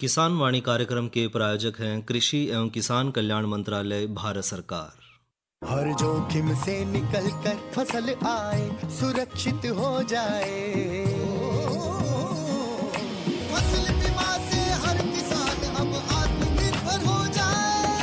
किसान वाणी कार्यक्रम के प्रायोजक हैं कृषि एवं किसान कल्याण मंत्रालय, भारत सरकार। हर जोखिम से निकल कर फसल आए, सुरक्षित हो जाए। फसल बीमा से हर किसान अब आत्मनिर्भर हो जाए।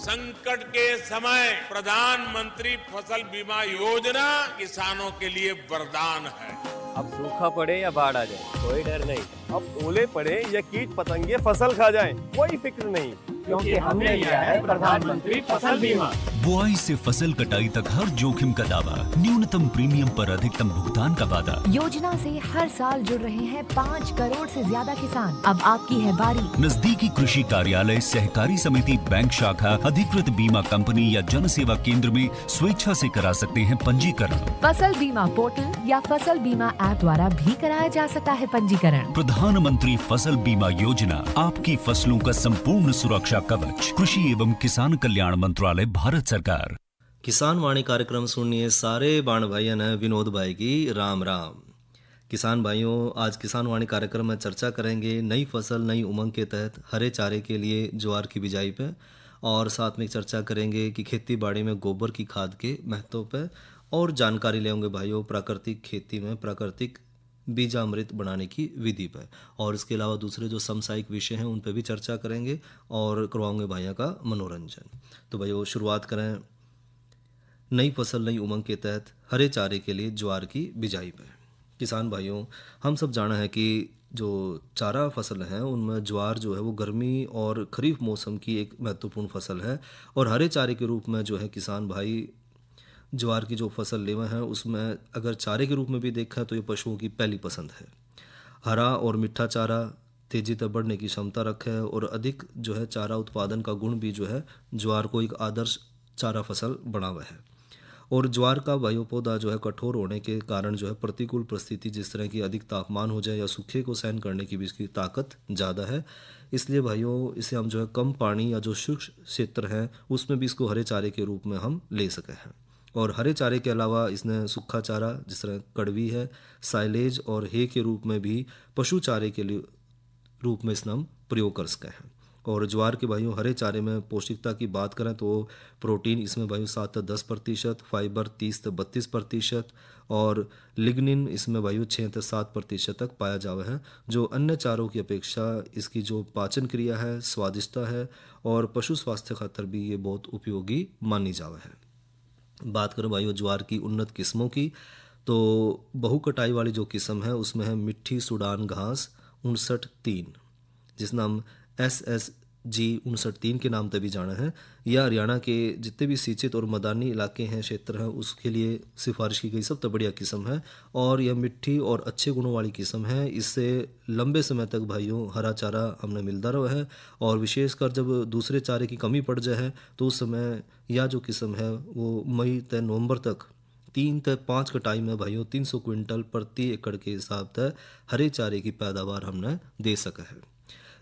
संकट के समय प्रधानमंत्री फसल बीमा योजना किसानों के लिए वरदान है। अब सूखा पड़े या बाढ़ आ जाए, कोई डर नहीं। अब ओले पड़े या कीट पतंगे फसल खा जाएं, कोई फिक्र नहीं, क्योंकि हमने लिया है प्रधानमंत्री फसल बीमा। बुआई से फसल कटाई तक हर जोखिम का दावा, न्यूनतम प्रीमियम पर अधिकतम भुगतान का वादा। योजना से हर साल जुड़ रहे हैं 5 करोड़ से ज्यादा किसान। अब आपकी है बारी। नजदीकी कृषि कार्यालय, सहकारी समिति, बैंक शाखा, अधिकृत बीमा कंपनी या जन सेवा केंद्र में स्वेच्छा से करा सकते हैं पंजीकरण। फसल बीमा पोर्टल या फसल बीमा ऐप द्वारा भी कराया जा सकता है पंजीकरण। प्रधानमंत्री फसल बीमा योजना, आपकी फसलों का संपूर्ण सुरक्षा कवच। कृषि एवं किसान कल्याण मंत्रालय, भारत सरकार। किसान वाणी कार्यक्रम सुनिए सारे बाण भाइयों ने विनोद भाई की राम राम। किसान भाइयों, आज किसान वाणी कार्यक्रम में चर्चा करेंगे नई फसल नई उमंग के तहत हरे चारे के लिए ज्वार की बिजाई पे, और साथ में चर्चा करेंगे कि खेती बाड़ी में गोबर की खाद के महत्व पे, और जानकारी लेंगे भाइयों प्राकृतिक खेती में प्राकृतिक बीजामृत बनाने की विधि पर, और इसके अलावा दूसरे जो समसामयिक विषय हैं उन पर भी चर्चा करेंगे और करवाएंगे भाइयों का मनोरंजन। तो भाइयों शुरुआत करें नई फसल नई उमंग के तहत हरे चारे के लिए ज्वार की बिजाई पर। किसान भाइयों, हम सब जाना है कि जो चारा फसल है उनमें ज्वार जो है वो गर्मी और खरीफ मौसम की एक महत्वपूर्ण फसल है, और हरे चारे के रूप में जो है किसान भाई ज्वार की जो फसल लेवा है उसमें अगर चारे के रूप में भी देखा तो ये पशुओं की पहली पसंद है। हरा और मीठा चारा तेजी तक बढ़ने की क्षमता रखे है, और अधिक जो है चारा उत्पादन का गुण भी जो है ज्वार को एक आदर्श चारा फसल बनावा है। और ज्वार का वायु पौधा जो है कठोर होने के कारण जो है प्रतिकूल परिस्थिति, जिस तरह की अधिक तापमान हो जाए या सूखे को सहन करने की भी इसकी ताकत ज़्यादा है। इसलिए भाइयों इसे हम जो है कम पानी या जो शुष्क क्षेत्र हैं उसमें भी इसको हरे चारे के रूप में हम ले सके हैं। और हरे चारे के अलावा इसने सूखा चारा जिस तरह कड़वी है, साइलेज और हे के रूप में भी पशु चारे के लिए रूप में इसमें हम प्रयोग कर सके हैं। और ज्वार के भाइयों हरे चारे में पौष्टिकता की बात करें तो प्रोटीन इसमें भाइयों 7 से 10%, फाइबर 30 से 32%, और लिग्निन इसमें भाइयों 6 से 7% तक पाया जावा है, जो अन्य चारों की अपेक्षा इसकी जो पाचन क्रिया है, स्वादिष्टता है, और पशु स्वास्थ्य खातर भी ये बहुत उपयोगी मानी जावा है। बात करें भाइयों ज्वार की उन्नत किस्मों की, तो बहु कटाई वाली जो किस्म है उसमें है मिट्टी सूडान घास 59-3, जिसका नाम SSG 59-3 के नाम से भी जाना है। यह हरियाणा के जितने भी सिंचित और मैदानी इलाके हैं, क्षेत्र हैं, उसके लिए सिफारिश की गई सबसे बढ़िया किस्म है, और यह मिट्टी और अच्छे गुणों वाली किस्म है। इससे लंबे समय तक भाइयों हरा चारा हमने मिलता रहा है, और विशेषकर जब दूसरे चारे की कमी पड़ जाए तो उस समय यह जो किस्म है वो मई से नवंबर तक 3 से 5 कटाई में भाइयों 300 क्विंटल प्रति एकड़ के हिसाब से हरे चारे की पैदावार हमने दे सका है।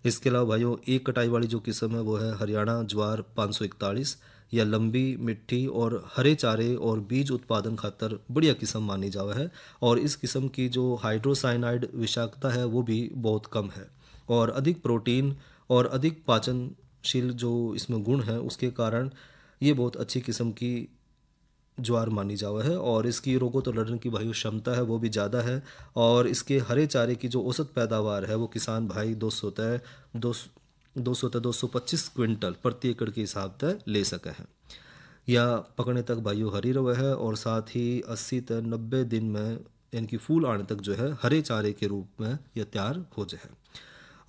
इसके अलावा भाइयों एक कटाई वाली जो किस्म है वो है हरियाणा ज्वार 541, या लंबी मिट्टी और हरे चारे और बीज उत्पादन खातर बढ़िया किस्म मानी जावा है, और इस किस्म की जो हाइड्रोसाइनाइड विषाक्तता है वो भी बहुत कम है, और अधिक प्रोटीन और अधिक पाचनशील जो इसमें गुण है उसके कारण ये बहुत अच्छी किस्म की ज्वार मानी जावा है, और इसकी रोगों तो लड़ने की भाई क्षमता है वो भी ज़्यादा है। और इसके हरे चारे की जो औसत पैदावार है वो किसान भाई 200 से 225 क्विंटल प्रति एकड़ के हिसाब से ले सके हैं, या पकने तक भाइयों हरी रवा है, और साथ ही 80 से 90 दिन में यानी कि फूल आने तक जो है हरे चारे के रूप में यह तैयार हो जाए।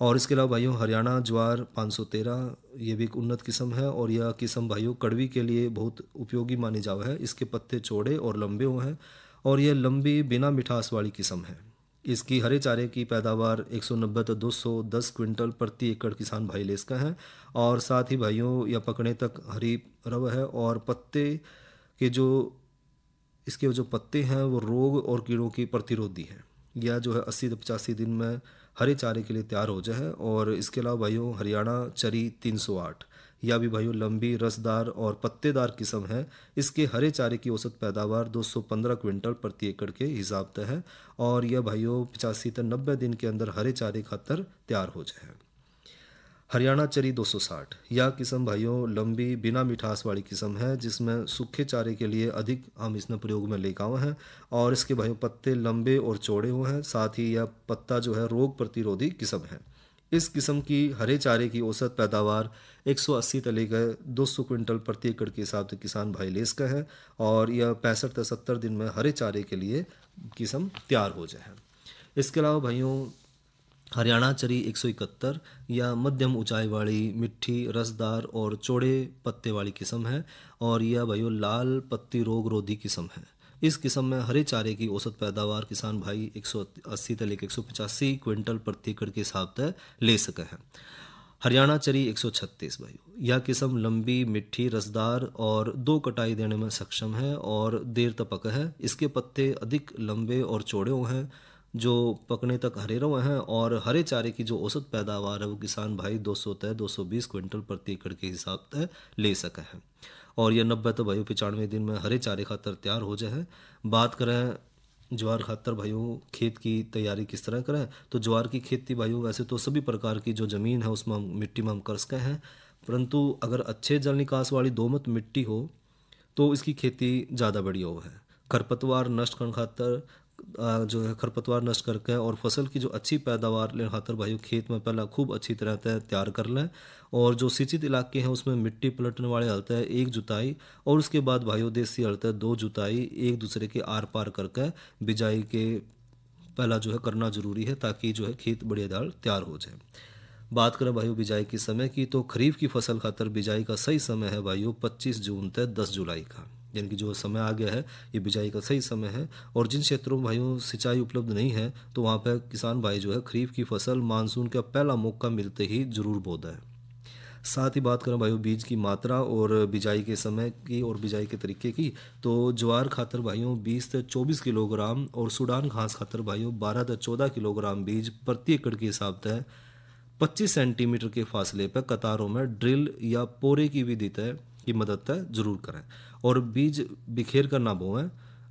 और इसके अलावा भाइयों हरियाणा ज्वार 513 ये भी एक उन्नत किस्म है, और यह किस्म भाइयों कड़वी के लिए बहुत उपयोगी मानी जावा है। इसके पत्ते चौड़े और लंबे हुए हैं, और यह लंबी बिना मिठास वाली किस्म है। इसकी हरे चारे की पैदावार 190 से 210 क्विंटल प्रति एकड़ किसान भाई ले सका है, और साथ ही भाइयों यह पकने तक हरी रव है, और पत्ते के जो इसके जो पत्ते हैं वो रोग और कीड़ों की प्रतिरोधी हैं। यह जो है 80 से 85 दिन में हरे चारे के लिए तैयार हो जाए। और इसके अलावा भाइयों हरियाणा चरी 308, यह भी भाइयों लंबी रसदार और पत्तेदार किस्म है। इसके हरे चारे की औसत पैदावार 215 क्विंटल प्रति एकड़ के हिसाब से है, और यह भाइयों 85 से 90 दिन के अंदर हरे चारे खातर तैयार हो जाए। हरियाणा चरी 260 यह किस्म भाइयों लंबी बिना मिठास वाली किस्म है, जिसमें सूखे चारे के लिए अधिक हम इसमें प्रयोग में लेकर आए हैं। और इसके भाइयों पत्ते लंबे और चौड़े हुए हैं, साथ ही यह पत्ता जो है रोग प्रतिरोधी किस्म है। इस किस्म की हरे चारे की औसत पैदावार 180 से लेकर 200 क्विंटल प्रति एकड़ के हिसाब से किसान भाई ले सके हैं, और यह 65 से 70 दिन में हरे चारे के लिए किस्म तैयार हो जाए। इसके अलावा भाइयों हरियाणा चरी 171 या मध्यम ऊंचाई वाली मिट्टी रसदार और चौड़े पत्ते वाली किस्म है, और यह भाइयों लाल पत्ती रोग रोधी किस्म है। इस किस्म में हरे चारे की औसत पैदावार किसान भाई 180 से लेकर 185 क्विंटल प्रति एकड़ के हिसाब से ले सके हैं। हरियाणा चरी 136 भाइयों यह किस्म लंबी मिट्टी रसदार और 2 कटाई देने में सक्षम है और देर तक पका है। इसके पत्ते अधिक लंबे और चौड़े हुए हैं जो पकने तक हरे रहे हैं, और हरे चारे की जो औसत पैदावार है वो किसान भाई 200 से 220 क्विंटल प्रति एकड़ के हिसाब से ले सके हैं। और यह 90 तो भाइयों 95 दिन में हरे चारे खातर तैयार हो जाए। बात करें ज्वार खातर भाइयों खेत की तैयारी किस तरह करें, तो ज्वार की खेती भाइयों वैसे तो सभी प्रकार की जो ज़मीन है उसमें मिट्टी में हम कर सकते हैं, परंतु अगर अच्छे जल निकास वाली दोमट मिट्टी हो तो इसकी खेती ज़्यादा बढ़िया हो है। खरपतवार नष्ट करने खातर जो है खरपतवार नष्ट करके और फसल की जो अच्छी पैदावार लेने खातर भाइयों खेत में पहला खूब अच्छी तरह से तैयार कर लें, और जो सिंचित इलाके हैं उसमें मिट्टी पलटने वाले हलते हैं 1 जुताई, और उसके बाद भाइयों देसी हलते 2 जुताई एक दूसरे के आर पार करके बिजाई के पहला जो है करना जरूरी है, ताकि जो है खेत बढ़िया दाल तैयार हो जाए। बात करें भाइयों बिजाई के समय की, तो खरीफ की फसल खातर बिजाई का सही समय है भाइयों 25 जून से 10 जुलाई का, यानी कि जो समय आ गया है ये बिजाई का सही समय है। और जिन क्षेत्रों में भाइयों सिंचाई उपलब्ध नहीं है तो वहाँ पर किसान भाई जो है खरीफ की फसल मानसून का पहला मौका मिलते ही जरूर बोता है। साथ ही बात करें भाइयों बीज की मात्रा और बिजाई के समय की और बिजाई के तरीके की, तो ज्वार खातर भाइयों 20 से 24 किलोग्राम और सूडान घास खातर भाइयों 12 से 14 किलोग्राम बीज प्रति एकड़ के हिसाब से 25 सेंटीमीटर के फासले पर कतारों में ड्रिल या पोरे की विधि की मदद से जरूर करें, और बीज बिखेर कर ना बोएं।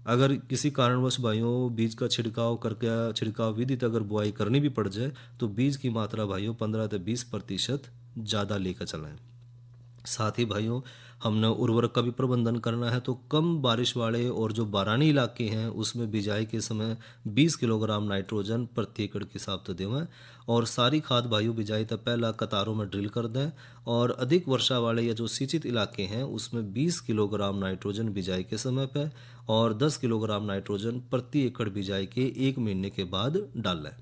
अगर किसी कारणवश भाइयों बीज का छिड़काव विधि तक अगर बुआई करनी भी पड़ जाए तो बीज की मात्रा भाइयों 15 से 20% ज़्यादा लेकर चलें। साथ ही भाइयों हमने उर्वरक का भी प्रबंधन करना है, तो कम बारिश वाले और जो बारानी इलाके हैं उसमें बिजाई के समय 20 किलोग्राम नाइट्रोजन प्रति एकड़ के हिसाब से देवें, और सारी खाद भाइयों बिजाई तक पहला कतारों में ड्रिल कर दें। और अधिक वर्षा वाले या जो सिंचित इलाके हैं उसमें 20 किलोग्राम नाइट्रोजन बिजाई के समय पर और 10 किलोग्राम नाइट्रोजन प्रति एकड़ बिजाई के 1 महीने के बाद डालें।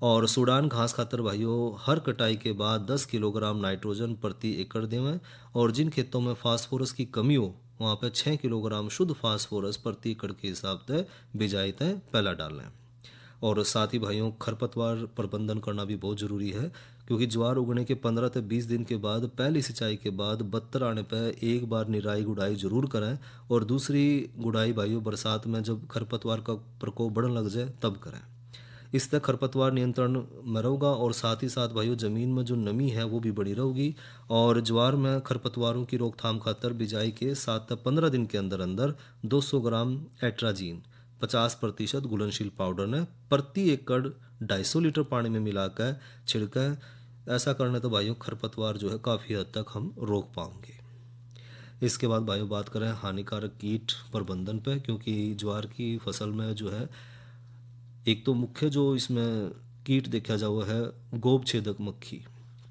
और सूडान घास खातर भाइयों हर कटाई के बाद 10 किलोग्राम नाइट्रोजन प्रति एकड़ देवें, और जिन खेतों में फास्फोरस की कमी हो वहाँ पर 6 किलोग्राम शुद्ध फास्फोरस प्रति एकड़ के हिसाब से बिजाई तय पहला डालें। और साथ ही भाइयों खरपतवार प्रबंधन करना भी बहुत ज़रूरी है, क्योंकि ज्वार उगने के 15 से 20 दिन के बाद पहली सिंचाई के बाद बत्तर आने पर एक बार निराई गुड़ाई जरूर करें, और दूसरी गुड़ाई भाइयों बरसात में जब खरपतवार का प्रकोप बढ़ने लग जाए तब करें। इससे खरपतवार नियंत्रण में रहेगा, और साथ ही साथ भाइयों ज़मीन में जो नमी है वो भी बढ़ी रहेगी। और ज्वार में खरपतवारों की रोकथाम खातर बिजाई के 7 से 15 दिन के अंदर अंदर 200 ग्राम एट्राजीन 50% घुलनशील पाउडर ने प्रति एकड़ 250 लीटर पानी में मिलाकर छिड़कें। ऐसा करने तो भाइयों खरपतवार जो है काफ़ी हद तक हम रोक पाएंगे। इसके बाद भाइयों बात करें हानिकारक कीट प्रबंधन पर, क्योंकि ज्वार की फसल में जो है एक तो मुख्य जो इसमें कीट देखा जावा है गोब छेदक मक्खी,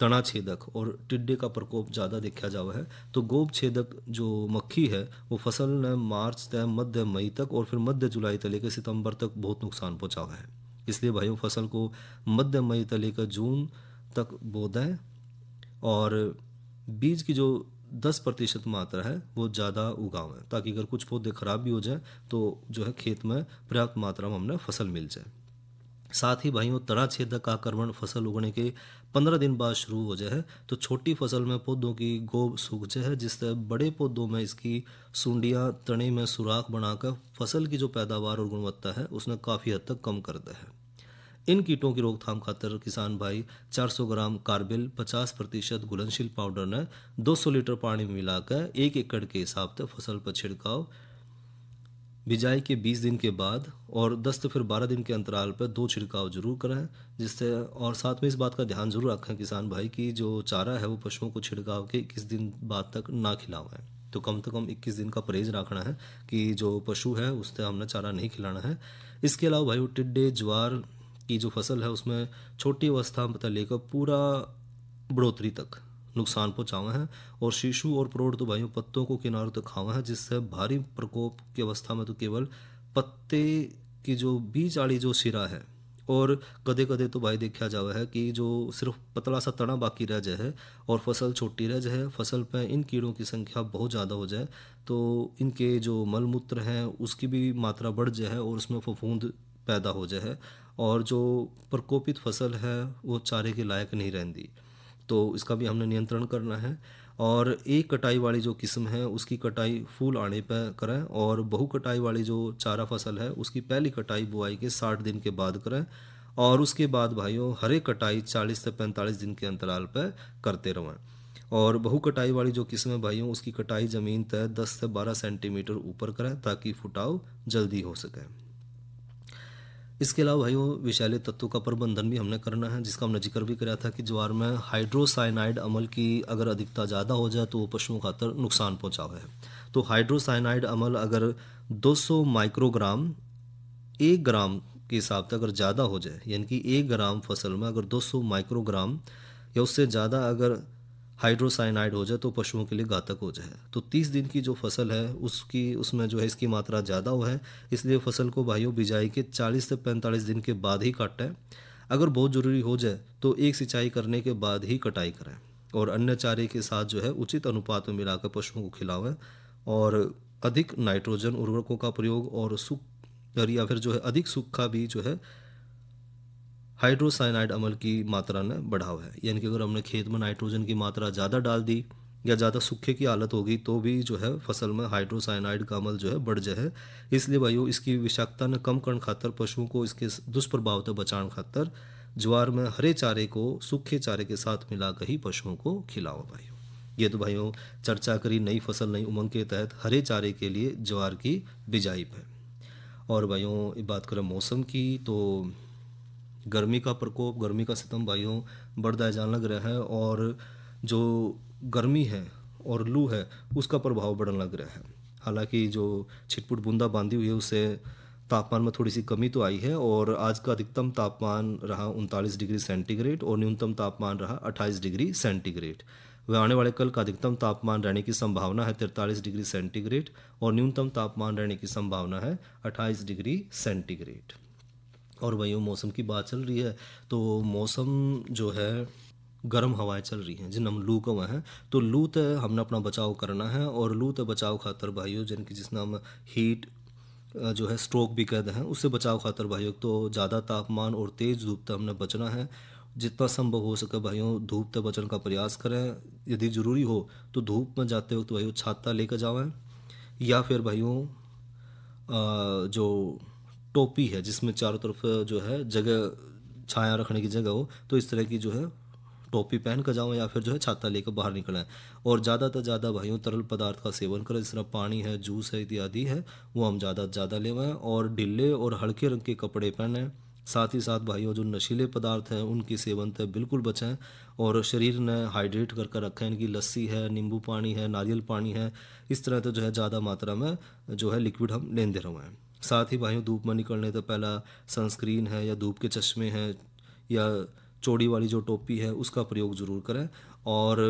तना छेदक और टिड्डे का प्रकोप ज़्यादा देखा जावा है। तो गोब छेदक जो मक्खी है वो फसल ने मार्च से मध्य मई तक और फिर मध्य जुलाई से लेकर सितंबर तक बहुत नुकसान पहुंचावा है। इसलिए भाइयों फसल को मध्य मई से लेकर जून तक बो दें, और बीज की जो 10% मात्रा है वो ज़्यादा उगावें, ताकि अगर कुछ पौधे खराब भी हो जाए तो जो है खेत में पर्याप्त मात्रा में हमने फसल मिल जाए। साथ ही भाइयों तना छेदक आक्रमण फसल उगने के 15 दिन बाद शुरू हो जाए तो छोटी फसल में पौधों की गोब सूख जाए, जिससे बड़े पौधों में इसकी सूंडियाँ तने में सुराख बनाकर फसल की जो पैदावार और गुणवत्ता है उसने काफ़ी हद तक कम कर दिया है। इन कीटों की रोकथाम खातर किसान भाई 400 ग्राम कार्बिल 50% घुलनशील पाउडर ने 200 लीटर पानी में मिलाकर 1 एकड़ के हिसाब से फसल पर छिड़काव बिजाई के 20 दिन के बाद और 10 से फिर 12 दिन के अंतराल पर 2 छिड़काव जरूर करें, जिससे और साथ में इस बात का ध्यान जरूर रखें किसान भाई कि जो चारा है वो पशुओं को छिड़काव के 21 दिन बाद तक ना खिलावें। तो कम से कम 21 दिन का परहेज रखना है कि जो पशु है उससे हमने चारा नहीं खिलाना है। इसके अलावा भाई टिड्डे ज्वार की जो फसल है उसमें छोटी अवस्था में लेकर पूरा बढ़ोतरी तक नुकसान पहुँचावे हैं, और शीशु और प्रौढ़ तो भाइयों पत्तों को किनारों तक खावे हैं, जिससे भारी प्रकोप की अवस्था में तो केवल पत्ते की जो बीच आड़ी जो सिरा है और कदे कदे तो भाई देखा जावा है कि जो सिर्फ पतला सा तना बाकी रह जाए है और फसल छोटी रह जाए, फसल पे इन कीड़ों की संख्या बहुत ज़्यादा हो जाए तो इनके जो मलमूत्र हैं उसकी भी मात्रा बढ़ जाए और उसमें फफूंद पैदा हो जाए और जो प्रकोपित फसल है वो चारे के लायक नहीं रहती। तो इसका भी हमने नियंत्रण करना है। और एक कटाई वाली जो किस्म है उसकी कटाई फूल आने पर करें, और बहु कटाई वाली जो चारा फसल है उसकी पहली कटाई बुआई के 60 दिन के बाद करें, और उसके बाद भाइयों हर एक कटाई 40 से 45 दिन के अंतराल पर करते रहें। और बहु कटाई वाली जो किस्म है भाइयों उसकी कटाई ज़मीन तय 10 से 12 सेंटीमीटर ऊपर करें ताकि फुटाव जल्दी हो सके। इसके अलावा भाइयों विषैले तत्वों का प्रबंधन भी हमने करना है, जिसका हमने जिक्र भी कराया था कि ज्वार में हाइड्रोसाइनाइड अम्ल की अगर अधिकता ज़्यादा हो जाए तो वो पशुओं खातर नुकसान पहुँचावे है। तो हाइड्रोसाइनाइड अम्ल अगर 200 माइक्रोग्राम 1 ग्राम के हिसाब से अगर ज़्यादा हो जाए, यानी कि 1 ग्राम फसल में अगर 200 माइक्रोग्राम या उससे ज़्यादा अगर हाइड्रोसाइनाइड हो जाए तो पशुओं के लिए घातक हो जाए। तो 30 दिन की जो फसल है उसमें जो है इसकी मात्रा ज़्यादा हो है, इसलिए फसल को भाइयों बिजाई के 40 से 45 दिन के बाद ही काटें। अगर बहुत ज़रूरी हो जाए तो एक सिंचाई करने के बाद ही कटाई करें, और अन्य चारे के साथ जो है उचित अनुपात में मिलाकर पशुओं को खिलावें, और अधिक नाइट्रोजन उर्वरकों का प्रयोग और या फिर जो है अधिक सूखा भी जो है हाइड्रोसाइनाइड अम्ल की मात्रा ने बढ़ावा है। यानी कि अगर हमने खेत में नाइट्रोजन की मात्रा ज़्यादा डाल दी या ज़्यादा सूखे की हालत होगी तो भी जो है फसल में हाइड्रोसाइनाइड का अम्ल जो है बढ़ जाए। इसलिए भाइयों इसकी विषाक्तता ने कम करने खातर पशुओं को इसके दुष्प्रभाव से बचाने खातर ज्वार में हरे चारे को सूखे चारे के साथ मिलाकर ही पशुओं को खिलाओ भाइयों। ये तो भाइयों चर्चा करी नई फसल नई उमंग के तहत हरे चारे के लिए ज्वार की बिजाई पर। और भाइयों बात करें मौसम की, तो गर्मी का प्रकोप गर्मी का सितम भाइयों बढ़ता जाने लग रहा है, और जो गर्मी है और लू है उसका प्रभाव बढ़ने लग रहा है। हालांकि जो छिटपुट बूंदा बांधी हुई है उससे तापमान में थोड़ी सी कमी तो आई है, और आज का अधिकतम तापमान रहा 39 डिग्री सेंटीग्रेड और न्यूनतम तापमान रहा 28 डिग्री सेंटीग्रेड। वह आने वाले कल का अधिकतम तापमान रहने की संभावना है 43 डिग्री सेंटीग्रेड और न्यूनतम तापमान रहने की संभावना है 28 डिग्री सेंटीग्रेड। और वही मौसम की बात चल रही है तो मौसम जो है गर्म हवाएं चल रही हैं जिन हम लू का हैं, तो लू ते हमने अपना बचाव करना है, और लू ते बचाव खातर भाइयों जिनकी जिसना हम हीट जो है स्ट्रोक भी कहते हैं उससे बचाव खातर भाइयों तो ज़्यादा तापमान और तेज़ धूप से हमने बचना है। जितना संभव हो सके भाइयों धूप से बचने का प्रयास करें। यदि ज़रूरी हो तो धूप में जाते वक्त भाइयों छाता लेकर जाएं, या फिर भाइयों जो टोपी है जिसमें चारों तरफ जो है जगह छाया रखने की जगह हो तो इस तरह की जो है टोपी पहन कर जाओ, या फिर जो है छाता लेकर बाहर निकलें। और ज़्यादा से ज़्यादा भाइयों तरल पदार्थ का सेवन करें, जिस तरह पानी है जूस है इत्यादि है वो हम ज़्यादा से ज़्यादा लेवें, और ढीले और हल्के रंग के कपड़े पहनें। साथ ही साथ भाइयों जो नशीले पदार्थ हैं उनकी सेवन से बिल्कुल बचें, और शरीर ने हाइड्रेट करके रखें। इनकी लस्सी है, नींबू पानी है, नारियल पानी है, इस तरह से जो है ज़्यादा मात्रा में जो है लिक्विड हम लेते रहें। साथ ही भाइयों धूप में निकलने से पहला सनस्क्रीन है या धूप के चश्मे हैं या चौड़ी वाली जो टोपी है उसका प्रयोग ज़रूर करें। और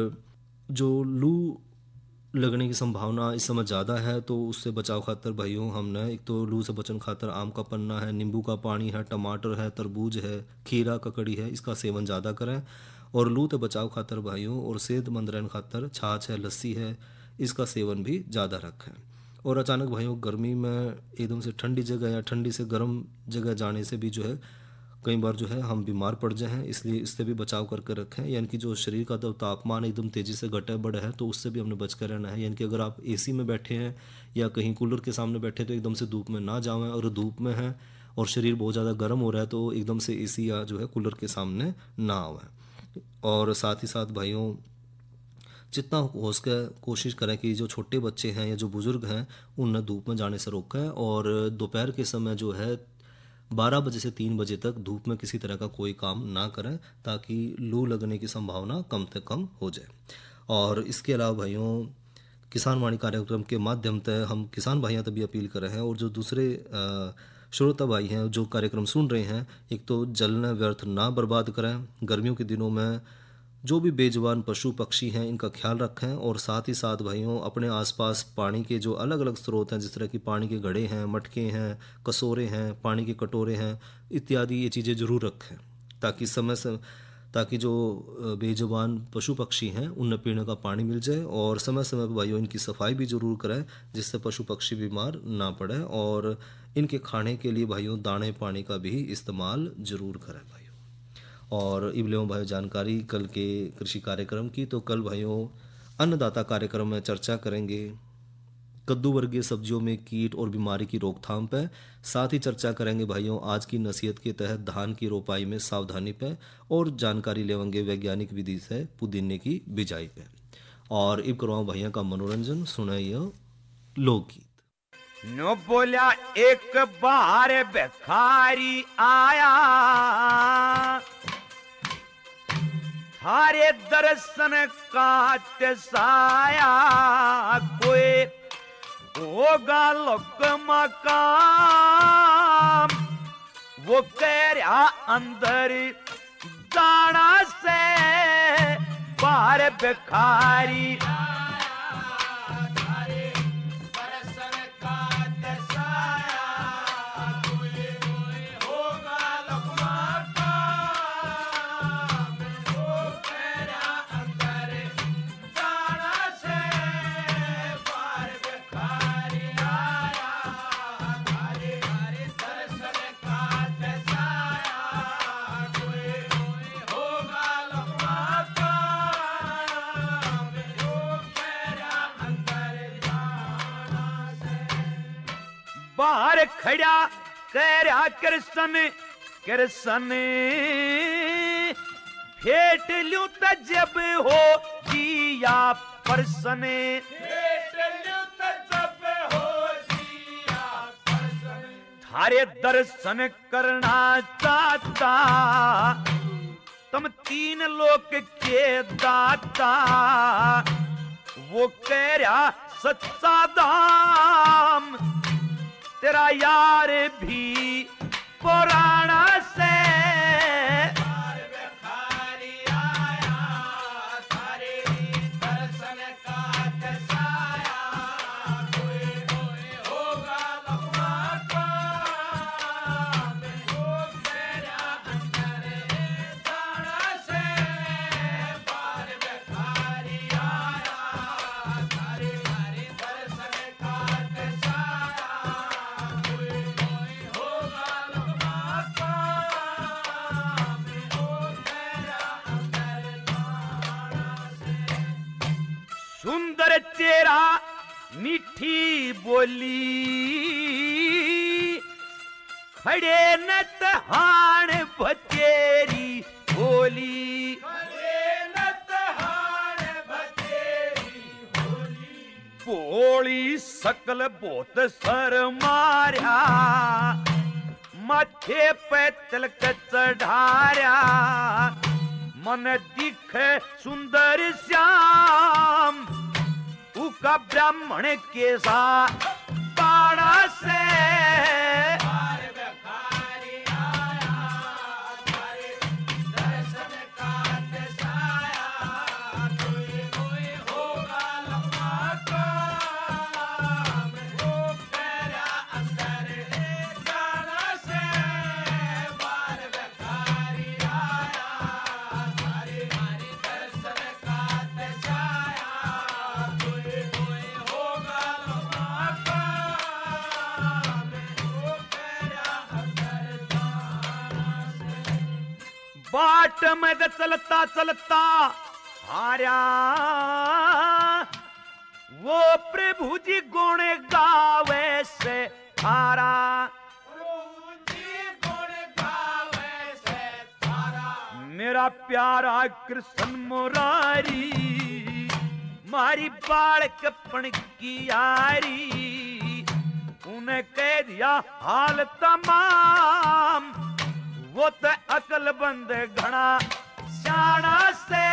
जो लू लगने की संभावना इस समय ज़्यादा है तो उससे बचाव खातर भाइयों हमने एक तो लू से बचने खातर आम का पन्ना है, नींबू का पानी है, टमाटर है, तरबूज है, खीरा ककड़ी है, इसका सेवन ज़्यादा करें। और लू से बचाव खातर भाइयों और सेहतमंद रहने खातर छाछ है, लस्सी है, इसका सेवन भी ज़्यादा रखें। और अचानक भाइयों गर्मी में एकदम से ठंडी जगह या ठंडी से गर्म जगह जाने से भी जो है कई बार जो है हम बीमार पड़ जाएं, इसलिए इससे भी बचाव करके रखें। यानी कि जो शरीर का तो तापमान एकदम तेज़ी से घटे बढ़े है तो उससे भी हमने बच कर रहना है। यानी कि अगर आप एसी में बैठे हैं या कहीं कूलर के सामने बैठे तो एकदम से धूप में ना जाएं, और धूप में हैं और शरीर बहुत ज़्यादा गर्म हो रहा है तो एकदम से एसी या जो है कूलर के सामने ना आवें। और साथ ही साथ भाइयों जितना हो सके कोशिश करें कि जो छोटे बच्चे हैं या जो बुज़ुर्ग हैं उन्हें धूप में जाने से रोकें, और दोपहर के समय जो है 12 बजे से 3 बजे तक धूप में किसी तरह का कोई काम ना करें, ताकि लू लगने की संभावना कम से कम हो जाए। और इसके अलावा भाइयों, किसान वाणी कार्यक्रम के माध्यम से हम किसान भाइयों तक भी अपील कर रहे हैं, और जो दूसरे श्रोता भाई हैं जो कार्यक्रम सुन रहे हैं, एक तो जल न व्यर्थ ना बर्बाद करें, गर्मियों के दिनों में जो भी बेजुबान पशु पक्षी हैं इनका ख्याल रखें, और साथ ही साथ भाइयों अपने आसपास पानी के जो अलग अलग स्रोत हैं, जिस तरह की पानी के घड़े हैं, मटके हैं, कसोरे हैं, पानी के कटोरे हैं इत्यादि, ये चीज़ें ज़रूर रखें, ताकि जो बेजुबान पशु पक्षी हैं उन्हें पीने का पानी मिल जाए, और समय समय पर भाइयों इनकी सफाई भी ज़रूर करें, जिससे पशु पक्षी बीमार ना पड़े, और इनके खाने के लिए भाइयों दाने पानी का भी इस्तेमाल ज़रूर करें भाइयों। और इबलियों भाइयों जानकारी कल के कृषि कार्यक्रम की, तो कल भाइयों अन्नदाता कार्यक्रम में चर्चा करेंगे कद्दू वर्गीय सब्जियों में कीट और बीमारी की रोकथाम पर। साथ ही चर्चा करेंगे भाइयों आज की नसीहत के तहत धान की रोपाई में सावधानी पे, और जानकारी लेंगे वैज्ञानिक विधि से पुदीने की बिजाई पे। और इब करवाऊं भाइयों का मनोरंजन, सुनाइए लोकगीत। नो बोला एक बार भिखारी आया, थारे दर्शन का तसाया, कोई होगा लोक मकाम, वो कह रहा अंदर जाना से बाहर भिखारी। बाहर खड़ा कह रहा कृष्ण कृष्ण, फेट लूं त जब हो जिया परसन, थारे दर्शन करना चाहता, तुम 3 लोक के दाता, वो कह रहा सच्चा दाम, तेरा यार भी पुराना से भिखारी आया, थारे दर्शन का दसाया, कोई होगा लम्बा काम, मेरा अंदर जाना से बार भिखारी आया, थारे दर्शन का दसाया, सुंदर चेहरा मीठी बोली, खड़े न तहान बचेरी बोली, बोली सकल बहुत सर मार्या, माथे पे तिलक चढ़ाया, मन दिख सुंदर श्याम, उका ब्राह्मण के साथ बाड़ा से भिखारी आया, थारे दर्शन का दसाया, कोई होगा लम्बा काम, वो मेरा अंदर जाना से बार भिखारी आया, थारे दर्शन का दसाया, कोई होगा लम्बा काम, वो मेरा अंदर जाना से। बाट में चलता चलता हारा, वो प्रभु जी गुण गावे से थारा, मेरा प्यारा कृष्ण मुरारी, मारी बालकपन की यारी, उन्हें कह दिया हाल तमाम। वो तो अकलमंद घना शाना से,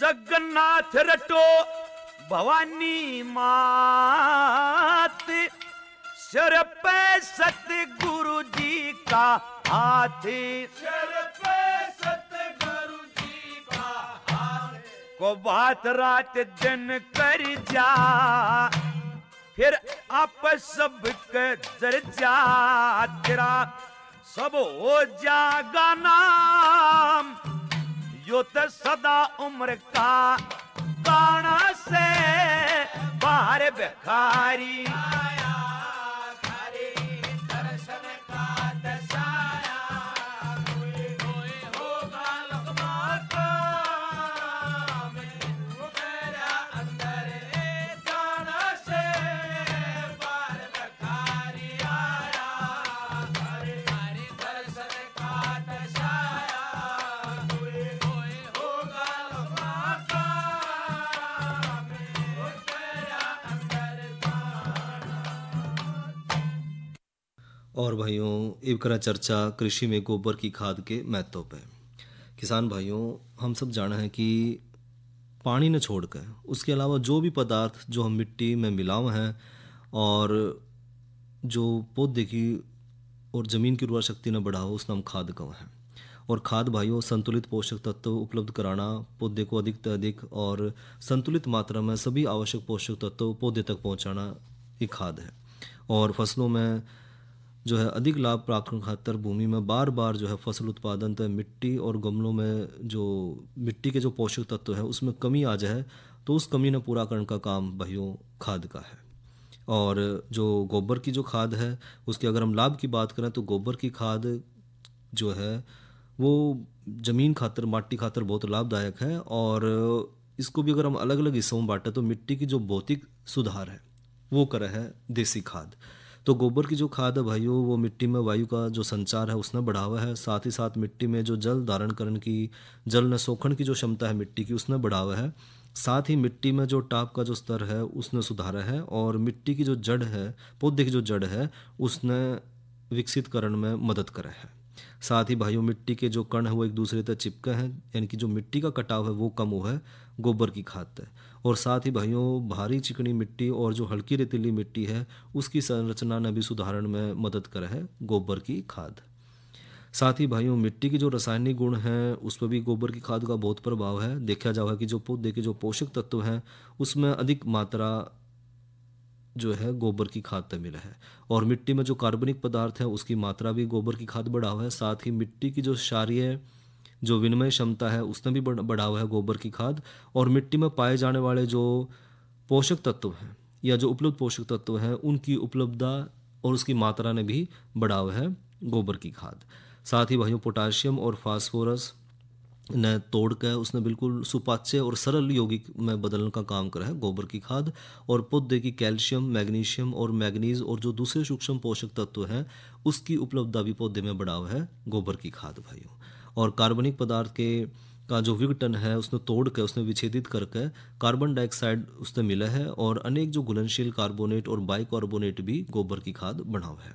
जगन्नाथ रटो भवानी मात, सिर पे सतगुरु जी का हाथ, सिर पे सतगुरु जी का हाथ। को बात रात दिन कर जा, फिर आप सबके जर जा, तेरा सब हो जागा नाम। यो तो सदा उम्र का काना से बाहर भिखारी आया, थारे दर्शन का दशाया। कोई होगा लकमा का, मेरा अंदर जाना से बाहर भिखारी आया, थारे दर्शन का दशाया। और भाइयों एक करा चर्चा कृषि में गोबर की खाद के महत्व पे। किसान भाइयों, हम सब जाना है कि पानी न छोड़कर उसके अलावा जो भी पदार्थ जो हम मिट्टी में मिलाव हैं और जो पौधे की और ज़मीन की उर्वरा शक्ति न बढ़ाओ, उसमें हम खाद कव हैं। और खाद भाइयों संतुलित पोषक तत्व उपलब्ध कराना, पौधे को अधिक से अधिक और संतुलित मात्रा में सभी आवश्यक पोषक तत्व पौधे तक पहुंचाना ये खाद है। और फसलों में जो है अधिक लाभ प्राप्त करने खातर भूमि में बार बार जो है फसल उत्पादन तय मिट्टी और गमलों में जो मिट्टी के जो पोषक तत्व है उसमें कमी आ जाए तो उस कमी ने पूरा करने का काम भाइयों खाद का है। और जो गोबर की जो खाद है उसके अगर हम लाभ की बात करें तो गोबर की खाद जो है वो ज़मीन खातर माटी खातर बहुत लाभदायक है। और इसको भी अगर हम अलग अलग हिस्सों में बांटें तो मिट्टी की जो भौतिक सुधार है वो करे है देसी खाद। तो गोबर की जो खाद है भाइयों वो मिट्टी में वायु का जो संचार है उसने बढ़ावा है, साथ ही साथ मिट्टी में जो जल धारण करने की, जल न सोखण की जो क्षमता है मिट्टी की उसने बढ़ावा है। साथ ही मिट्टी में जो टाप का जो स्तर है उसने सुधारा है। और मिट्टी की जो जड़ है, पौधे की जो जड़ है उसने विकसित करने में मदद करा है। साथ ही भाइयों मिट्टी के जो कण है वो एक दूसरे तक चिपके हैं, यानी कि जो मिट्टी का कटाव है वो कम हुआ है गोबर की खाद से। और साथ ही भाइयों भारी चिकनी मिट्टी और जो हल्की रेतीली मिट्टी है उसकी संरचना ने भी सुधारण में मदद करा है गोबर की खाद। साथ ही भाइयों मिट्टी की जो रासायनिक गुण हैं उस पर भी गोबर की खाद का बहुत प्रभाव है। देखा जाएगा कि जो पौधे के जो पोषक तत्व हैं उसमें अधिक मात्रा जो है गोबर की खाद से मिला है। और मिट्टी में जो कार्बनिक पदार्थ है उसकी मात्रा भी गोबर की खाद बढ़ावा है। साथ ही मिट्टी की जो क्षारीय जो विनिमय क्षमता है उसने भी बढ़ावा है गोबर की खाद। और मिट्टी में पाए जाने वाले जो पोषक तत्व हैं या जो उपलब्ध पोषक तत्व हैं उनकी उपलब्धता और उसकी मात्रा ने भी बढ़ावा है गोबर की खाद। साथ ही भाइयों पोटाशियम और फास्फोरस ने तोड़ कर उसने बिल्कुल सुपाच्य और सरल यौगिक में बदलने का काम करा है गोबर की खाद। और पौधे की कैल्शियम, मैग्नीशियम और मैग्नीज और जो दूसरे सूक्ष्म पोषक तत्व हैं उसकी उपलब्धता भी पौधे में बढ़ावा है गोबर की खाद भाइयों। और कार्बनिक पदार्थ के का जो विघटन है उसने तोड़ कर उसने विच्छेदित करके कार्बन डाइऑक्साइड उससे मिला है। और अनेक जो घुलनशील कार्बोनेट और बाइकार्बोनेट भी गोबर की खाद बढ़ावा है।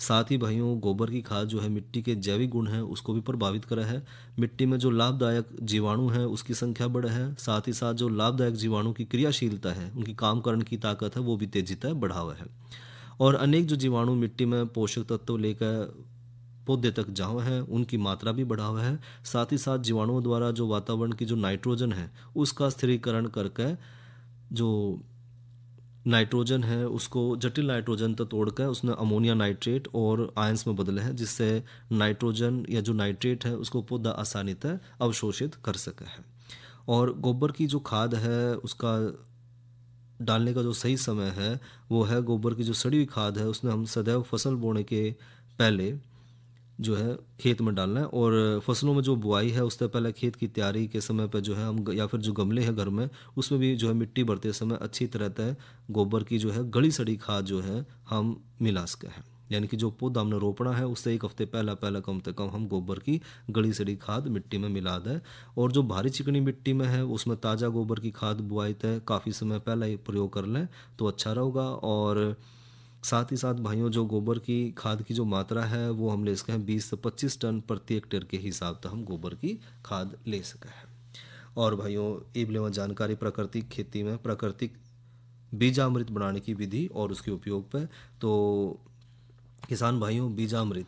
साथ ही भाइयों गोबर की खाद जो है मिट्टी के जैविक गुण हैं उसको भी प्रभावित करा है। मिट्टी में जो लाभदायक जीवाणु हैं उसकी संख्या बढ़े है। साथ ही साथ जो लाभदायक जीवाणु की क्रियाशीलता है, उनकी काम करने की ताकत है, वो भी तेजिता बढ़ावा है। और अनेक जो जीवाणु मिट्टी में पोषक तत्व लेकर पौधे तक जाओ हैं उनकी मात्रा भी बढ़ावा है। साथ ही साथ जीवाणुओं द्वारा जो वातावरण की जो नाइट्रोजन है उसका स्थिरीकरण करके जो नाइट्रोजन है उसको जटिल नाइट्रोजन तक तोड़कर उसने अमोनिया नाइट्रेट और आयंस में बदले हैं, जिससे नाइट्रोजन या जो नाइट्रेट है उसको पौधा आसानी से अवशोषित कर सके है। और गोबर की जो खाद है उसका डालने का जो सही समय है वो है गोबर की जो सड़ी हुई खाद है उसने हम सदैव फसल बोने के पहले जो है खेत में डालना है। और फसलों में जो बुआई है उससे पहले खेत की तैयारी के समय पर जो है हम या फिर जो गमले हैं घर में उसमें भी जो है मिट्टी भरते समय अच्छी तरह से गोबर की जो है गली सड़ी खाद जो है हम मिला सके हैं। यानी कि जो पौधा हमने रोपना है उससे एक हफ्ते पहला कम से कम हम गोबर की गली सड़ी खाद मिट्टी में मिला दें। और जो भारी चिकनी मिट्टी में है उसमें ताज़ा गोबर की खाद बुआई तय काफ़ी समय पहले ही प्रयोग कर लें तो अच्छा रहेगा। और साथ ही साथ भाइयों जो गोबर की खाद की जो मात्रा है वो हम ले सकें 20 से 25 टन प्रति हेक्टेयर के हिसाब से हम गोबर की खाद ले सकें हैं। और भाइयों ये भी जानकारी प्राकृतिक खेती में प्राकृतिक बीजामृत बनाने की विधि और उसके उपयोग पर। तो किसान भाइयों बीजामृत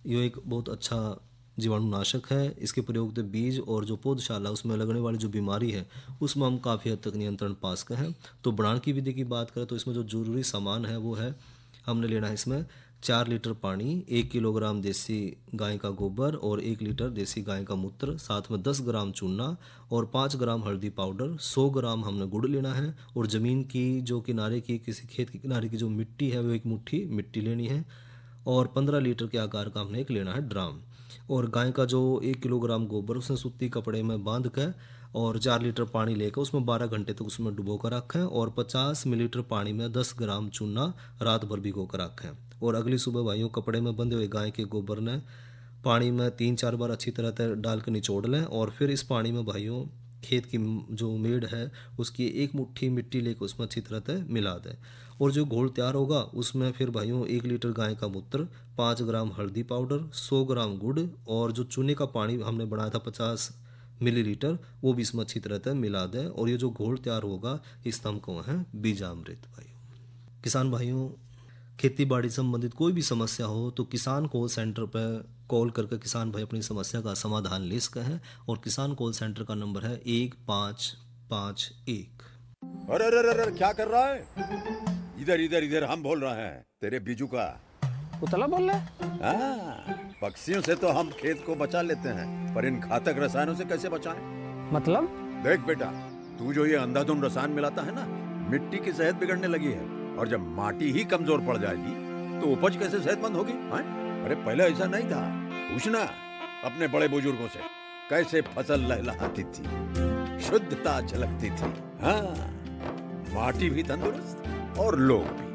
ये एक बहुत अच्छा जीवाणुनाशक है। इसके प्रयोग से बीज और जो पौधशाला उसमें लगने वाली जो बीमारी है उसमें हम काफ़ी हद तक नियंत्रण पास कर हैं। तो बनाने की विधि की बात करें तो इसमें जो जरूरी सामान है वो है हमने लेना है इसमें 4 लीटर पानी, 1 किलोग्राम देसी गाय का गोबर और 1 लीटर देसी गाय का मूत्र, साथ में 10 ग्राम चूना और 5 ग्राम हल्दी पाउडर, 100 ग्राम हमने गुड़ लेना है। और ज़मीन की जो किनारे की किसी खेत के किनारे की जो मिट्टी है वो 1 मुट्ठी मिट्टी लेनी है। और 15 लीटर के आकार का हमने एक लेना है ड्राम। और गाय का जो 1 किलोग्राम गोबर उसने सूती कपड़े में बांध कर और 4 लीटर पानी लेकर उसमें 12 घंटे तक उसमें डुबो कर रखें। और 50 मिलीलीटर पानी में 10 ग्राम चूना रात भर भिगो कर रखें। और अगली सुबह भाइयों कपड़े में बंधे हुए गाय के गोबर ने पानी में 3-4 बार अच्छी तरह से डाल कर निचोड़ लें। और फिर इस पानी में भाइयों खेत की जो मेड़ है उसकी 1 मुट्ठी मिट्टी लेकर उसमें अच्छी तरह से मिला दें। और जो घोल तैयार होगा उसमें फिर भाइयों 1 लीटर गाय का मूत्र, 5 ग्राम हल्दी पाउडर, 100 ग्राम गुड़ और जो चूने का पानी हमने बनाया था 50 मिलीलीटर वो भी इसमें अच्छी तरह से मिला दें। और ये जो घोल तैयार होगा इस नाम को है बीजामृत। भाइयों किसान भाइयों खेती बाड़ी संबंधित कोई भी समस्या हो तो किसान कॉल सेंटर पर कॉल करके किसान भाई अपनी समस्या का समाधान ले सकते हैं। और किसान कॉल सेंटर का नंबर है 1551। अरे अरे अरे क्या कर रहा है? इधर इधर इधर हम बोल रहे हैं तेरे बीजू का। पुतला बोल रहा है? हाँ, पक्षियों से तो हम खेत को बचा लेते हैं पर इन घातक रसायनों से कैसे बचाएं? मतलब? देख बेटा, तू जो ये अंधाधुंध रसायन मिलाता है ना, मिट्टी की सेहत बिगड़ने लगी है। और जब माटी ही कमजोर पड़ जाएगी तो उपज कैसे सेहतमंद होगी? अरे पहले ऐसा नहीं था। पूछना अपने बड़े बुजुर्गों से कैसे फसल लहलहाती थी, शुद्धता झलकती थी। हाँ, माटी भी तंदुरुस्त और लोग भी।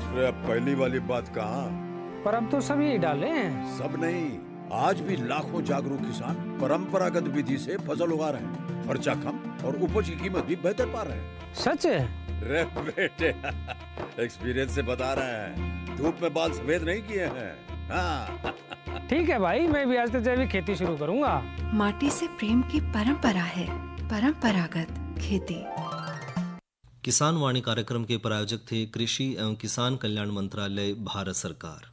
अरे पहली वाली बात कहाँ? पर अब तो सभी डाले हैं। सब नहीं, आज भी लाखों जागरूक किसान परंपरागत विधि से फसल उगा रहे हैं। खर्चा कम और उपज की कीमत भी बेहतर पा रहे हैं। सच है? रे बेटे एक्सपीरियंस से बता रहे हैं, धूप में बाल सफेद नहीं किए हैं। हाँ। ठीक है भाई, मैं भी आज से जैविक खेती शुरू करूंगा। माटी से प्रेम की परंपरा है, परंपरागत खेती। किसान वाणी कार्यक्रम के प्रायोजक थे कृषि एवं किसान कल्याण मंत्रालय, भारत सरकार।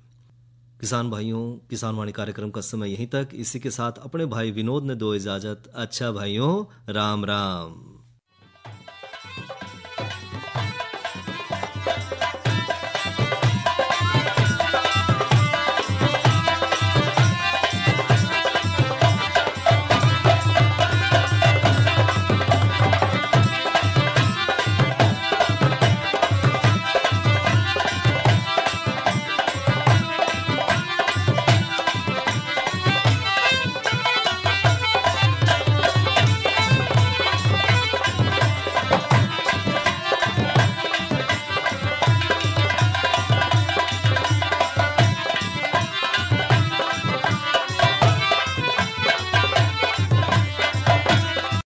किसान भाइयों किसान वाणी कार्यक्रम का समय यहीं तक। इसी के साथ अपने भाई विनोद ने दो इजाजत। अच्छा भाइयों, राम राम।